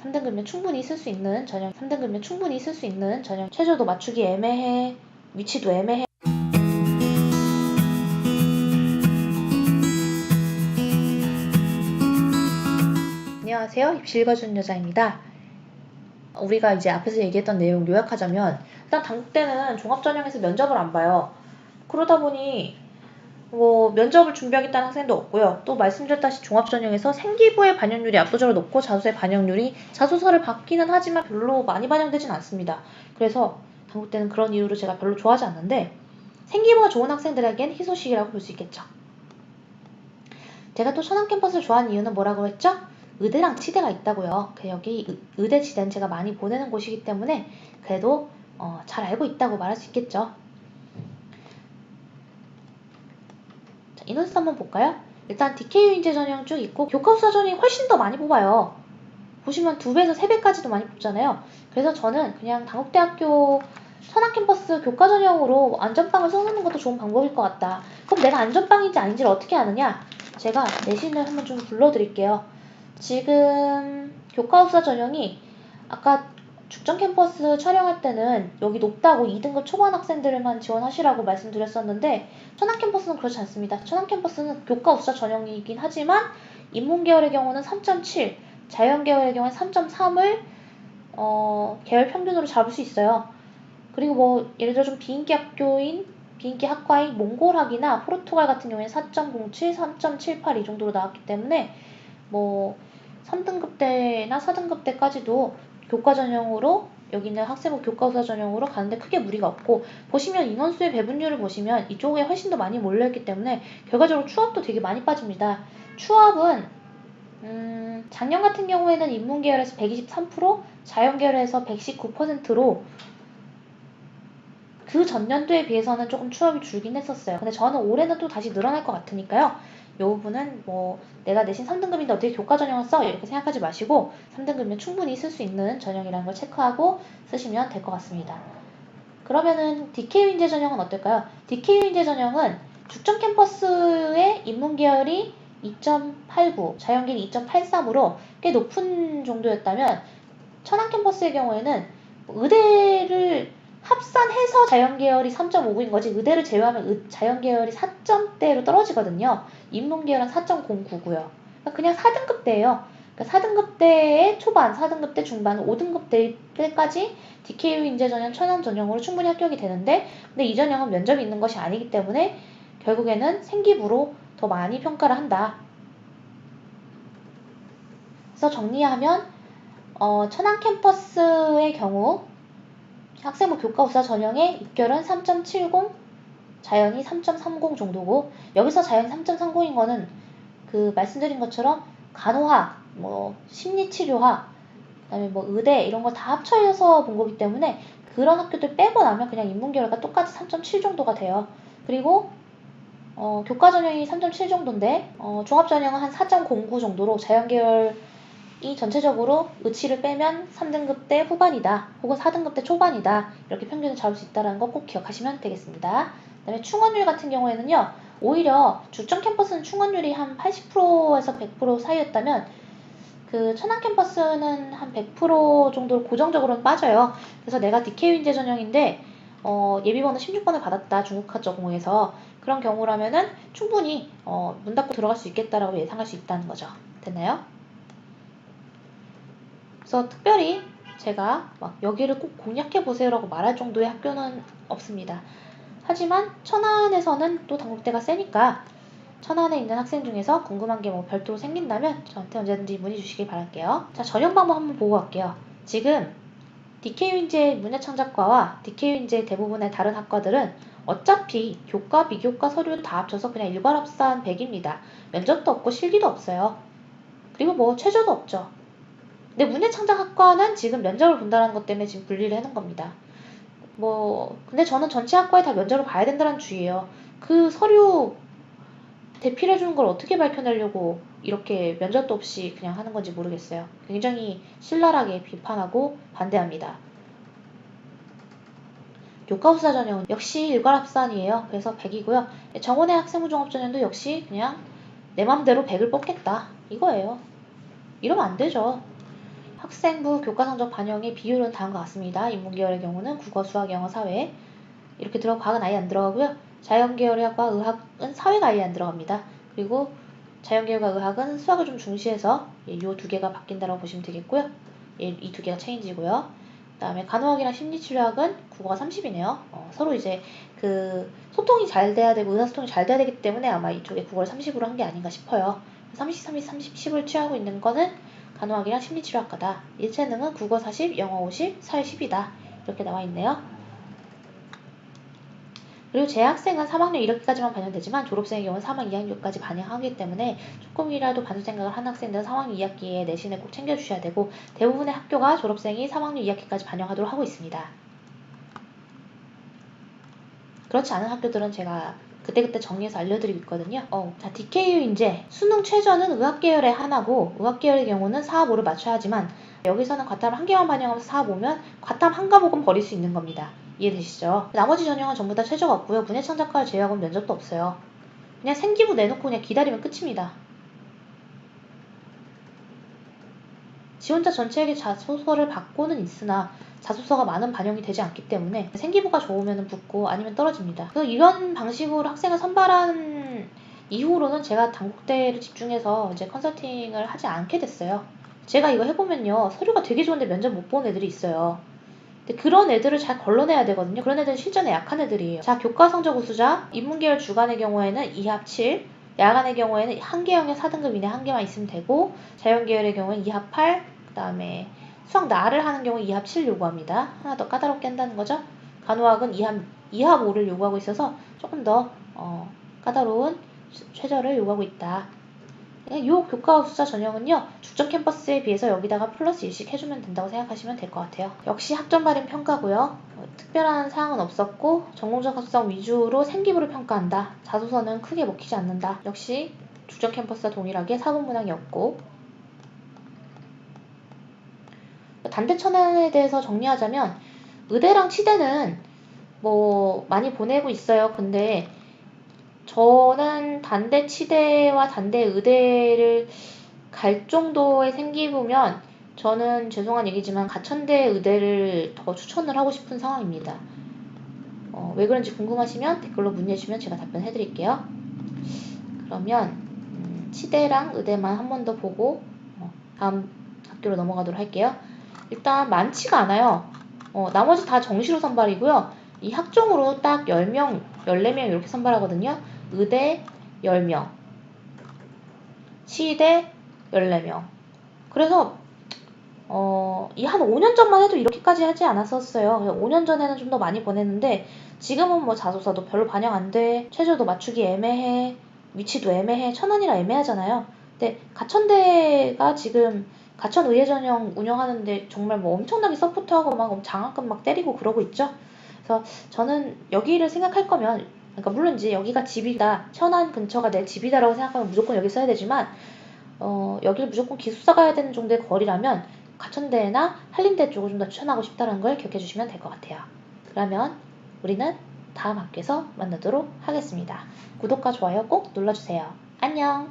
3등급이면 충분히 쓸 수 있는 전형, 3등급이면 충분히 쓸 수 있는 전형. 최저도 맞추기 애매해, 위치도 애매해. 안녕하세요. 입시 읽어주는 여자입니다. 우리가 이제 앞에서 얘기했던 내용 요약하자면, 일단 당국대는 종합전형에서 면접을 안 봐요. 그러다 보니 면접을 준비하겠다는 학생도 없고요. 또 말씀드렸다시피 종합전형에서 생기부의 반영률이 압도적으로 높고 자소서의 반영률이 자소서를 받기는 하지만 별로 많이 반영되진 않습니다. 그래서 당국대는 그런 이유로 제가 별로 좋아하지 않는데, 생기부가 좋은 학생들에겐 희소식이라고 볼 수 있겠죠. 제가 또 천안캠퍼스를 좋아하는 이유는 뭐라고 했죠? 의대랑 치대가 있다고요. 여기 의대 치대는 제가 많이 보내는 곳이기 때문에 그래도 잘 알고 있다고 말할 수 있겠죠. 자, 인원수 한번 볼까요? 일단 DKU 인재 전형 쭉 있고 교과서 전형이 훨씬 더 많이 뽑아요. 보시면 2배에서 3배까지도 많이 뽑잖아요. 그래서 저는 그냥 당국대학교 천안캠퍼스 교과 전형으로 안전빵을 써놓는 것도 좋은 방법일 것 같다. 그럼 내가 안전빵인지 아닌지를 어떻게 아느냐? 제가 내신을 한번 좀 불러드릴게요. 지금 교과학사 전형이 아까 죽전캠퍼스 촬영할 때는 여기 높다고 2등급 초반 학생들만 지원하시라고 말씀드렸었는데, 천안캠퍼스는 그렇지 않습니다. 천안캠퍼스는 교과학사 전형이긴 하지만 인문계열의 경우는 3.7, 자연계열의 경우는 3.3을 계열 평균으로 잡을 수 있어요. 그리고 예를 들어 좀 비인기 학과인 몽골학이나 포르투갈 같은 경우에는 4.07, 3.78 이 정도로 나왔기 때문에 3등급대나 4등급대까지도 교과 전형으로, 여기는 학생부 교과학사 전형으로 가는데 크게 무리가 없고, 보시면 인원수의 배분율을 보시면 이쪽에 훨씬 더 많이 몰려있기 때문에 결과적으로 추합도 되게 많이 빠집니다. 추합은 작년 같은 경우에는 인문계열에서 123%, 자연계열에서 119%로 그 전년도에 비해서는 조금 추합이 줄긴 했었어요. 근데 저는 올해는 또 다시 늘어날 것 같으니까요. 이 부분은 내가 내신 3등급인데 어떻게 교과 전형을 써? 이렇게 생각하지 마시고 3등급이면 충분히 쓸 수 있는 전형이라는 걸 체크하고 쓰시면 될 것 같습니다. 그러면은 DKU 인재 전형은 어떨까요? DKU 인재 전형은 죽전 캠퍼스의 인문계열이 2.89, 자연계열이 2.83으로 꽤 높은 정도였다면, 천안 캠퍼스의 경우에는 의대를 합산해서 자연계열이 3.59인 거지, 의대를 제외하면 자연계열이 4점대로 떨어지거든요. 인문계열은 4.09고요. 그냥 4등급대예요. 그러니까 4등급대의 초반, 4등급대 중반, 5등급대까지 DKU 인재 전형, 천안 전형으로 충분히 합격이 되는데, 근데 이 전형은 면접이 있는 것이 아니기 때문에 결국에는 생기부로 더 많이 평가를 한다. 그래서 정리하면 천안 캠퍼스의 경우 학생부 교과학사 전형의 입결은 3.70, 자연이 3.30 정도고, 여기서 자연이 3.30인 거는 말씀드린 것처럼 간호학, 심리치료학, 그다음에 의대 이런 거 다 합쳐서 본 거기 때문에 그런 학교들 빼고 나면 그냥 인문계열과 똑같이 3.7 정도가 돼요. 그리고 교과 전형이 3.7 정도인데 종합 전형은 한 4.09 정도로, 자연계열이 전체적으로 의치를 빼면 3등급대 후반이다 혹은 4등급대 초반이다, 이렇게 평균을 잡을 수 있다는 거 꼭 기억하시면 되겠습니다. 그다음에 충원율 같은 경우에는요, 오히려 죽전 캠퍼스는 충원율이 한 80%에서 100% 사이였다면 천안 캠퍼스는 한 100% 정도로 고정적으로는 빠져요. 그래서 내가 DKU 인재 전형인데 예비번호 16번을 받았다, 중국화 전공에서. 그런 경우라면은 충분히 문 닫고 들어갈 수 있겠다라고 예상할 수 있다는 거죠. 됐나요? 그래서 특별히 제가 여기를 꼭 공략해보세요라고 말할 정도의 학교는 없습니다. 하지만 천안에서는 또 당국대가 세니까 천안에 있는 학생 중에서 궁금한 게 별도로 생긴다면 저한테 언제든지 문의 주시길 바랄게요. 자, 전형 방법 한번 보고 갈게요. 지금 DKU 인재 문예창작과와 DKU 인재 대부분의 다른 학과들은 어차피 교과, 비교과 서류 다 합쳐서 그냥 일괄합산 100입니다. 면접도 없고 실기도 없어요. 그리고 최저도 없죠. 근데 문예창작학과는 지금 면접을 본다는 것 때문에 지금 분리를 해놓은 겁니다. 근데 저는 전체 학과에 다 면접을 봐야 된다는 주의예요. 그 서류 대필해주는 걸 어떻게 밝혀내려고 이렇게 면접도 없이 그냥 하는 건지 모르겠어요. 굉장히 신랄하게 비판하고 반대합니다. 교과학사 전형은 역시 일괄합산이에요. 그래서 100이고요. 정원의 학생부 종합전형도 역시 그냥 내 맘대로 100을 뽑겠다, 이거예요. 이러면 안 되죠. 학생부 교과 성적 반영의 비율은 다음과 같습니다. 인문계열의 경우는 국어, 수학, 영어, 사회 이렇게 들어가고 과학은 아예 안 들어가고요. 자연계열과 의학은 사회가 아예 안 들어갑니다. 그리고 자연계열과 의학은 수학을 좀 중시해서 이 두 개가 바뀐다고 보시면 되겠고요. 이 두 개가 체인지고요. 그 다음에 간호학이랑 심리치료학은 국어가 30이네요. 서로 이제 그 소통이 잘 돼야 되고 의사소통이 잘 돼야 되기 때문에 아마 이쪽에 국어를 30으로 한 게 아닌가 싶어요. 30, 30, 30, 10을 취하고 있는 거는 간호학이랑 심리치료학과다. 일체능은 국어 40, 영어 50, 사회 10이다. 이렇게 나와 있네요. 그리고 재학생은 3학년 1학기까지만 반영되지만 졸업생의 경우는 3학년 2학기까지 반영하기 때문에 조금이라도 반수 생각을 한 학생들은 3학년 2학기에 내신을 꼭 챙겨주셔야 되고 대부분의 학교가 졸업생이 3학년 2학기까지 반영하도록 하고 있습니다. 그렇지 않은 학교들은 제가 그때그때 정리해서 알려드리고 있거든요. 자, DKU 인재 수능 최저는 의학계열의 하나고 의학계열의 경우는 4, 5를 맞춰야 하지만 여기서는 과탐 한 개만 반영하면서 4, 5면 과탐 한 과목은 버릴 수 있는 겁니다. 이해되시죠? 나머지 전형은 전부 다 최저가 없고요. 문해창작과를 제외하고는 면접도 없어요. 그냥 생기부 내놓고 그냥 기다리면 끝입니다. 지원자 전체에게 자소서를 받고는 있으나 자소서가 많은 반영이 되지 않기 때문에 생기부가 좋으면 붙고 아니면 떨어집니다. 그래서 이런 방식으로 학생을 선발한 이후로는 제가 단국대를 집중해서 이제 컨설팅을 하지 않게 됐어요. 제가 이거 해보면요. 서류가 되게 좋은데 면접 못 본 애들이 있어요. 근데 그런 애들을 잘 걸러내야 되거든요. 그런 애들은 실전에 약한 애들이에요. 자, 교과 성적 우수자, 인문계열 주간의 경우에는 2합 7, 야간의 경우에는 한 개 영역 4등급 이내 한 개만 있으면 되고 자연계열의 경우는 2합 8, 그 다음에 수학 나를 하는 경우 2합 7 요구합니다. 하나 더 까다롭게 한다는 거죠. 간호학은 2합 5를 요구하고 있어서 조금 더 까다로운 최저를 요구하고 있다. 이 교과 우수자 전형은요. 죽전 캠퍼스에 비해서 여기다가 플러스 1씩 해주면 된다고 생각하시면 될 것 같아요. 역시 학점 발인 평가고요. 특별한 사항은 없었고 전공적 학습성 위주로 생기부를 평가한다. 자소서는 크게 먹히지 않는다. 역시 죽전 캠퍼스와 동일하게 사본 문항이 없고 단대 천안에 대해서 정리하자면 의대랑 치대는 뭐 많이 보내고 있어요. 근데 저는 단대 치대와 단대 의대를 갈 정도의 생기부면 저는 죄송한 얘기지만 가천대 의대를 더 추천을 하고 싶은 상황입니다. 왜 그런지 궁금하시면 댓글로 문의해 주시면 제가 답변해 드릴게요. 그러면 치대랑 의대만 한 번 더 보고 다음 학교로 넘어가도록 할게요. 일단 많지가 않아요. 나머지 다 정시로 선발이고요. 이 학종으로 딱 10명, 14명 이렇게 선발하거든요. 의대 10명, 치대 14명. 그래서 이 한 5년 전만 해도 이렇게까지 하지 않았었어요. 5년 전에는 좀 더 많이 보냈는데 지금은 뭐 자소서도 별로 반영 안 돼, 최저도 맞추기 애매해, 위치도 애매해, 천안이라 애매하잖아요. 근데 가천대가 지금 가천의예 전형 운영하는데 정말 뭐 엄청나게 서포트하고 막 장학금 막 때리고 그러고 있죠. 그래서 저는 여기를 생각할 거면 그러니까 물론 이제 여기가 집이다, 천안 근처가 내 집이다라고 생각하면 무조건 여기 써야 되지만 여기를 무조건 기숙사 가야 되는 정도의 거리라면 가천대나 한림대 쪽을 좀 더 추천하고 싶다는 걸 기억해 주시면 될 것 같아요. 그러면 우리는 다음 학기에서 만나도록 하겠습니다. 구독과 좋아요 꼭 눌러주세요. 안녕!